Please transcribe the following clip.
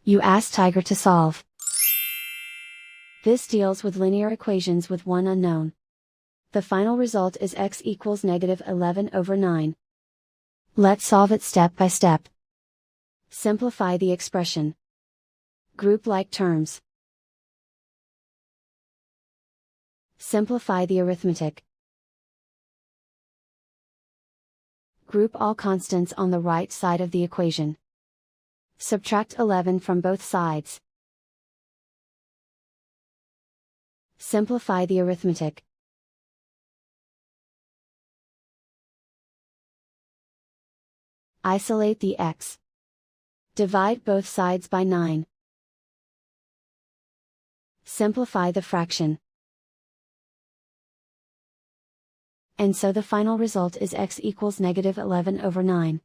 You ask Tiger to solve. This deals with linear equations with one unknown. The final result is x equals -11/9. Let's solve it step by step. Simplify the expression. Group like terms. Simplify the arithmetic. Group all constants on the right side of the equation. Subtract 11 from both sides. Simplify the arithmetic. Isolate the x. Divide both sides by 9. Simplify the fraction. And so the final result is x equals -11/9.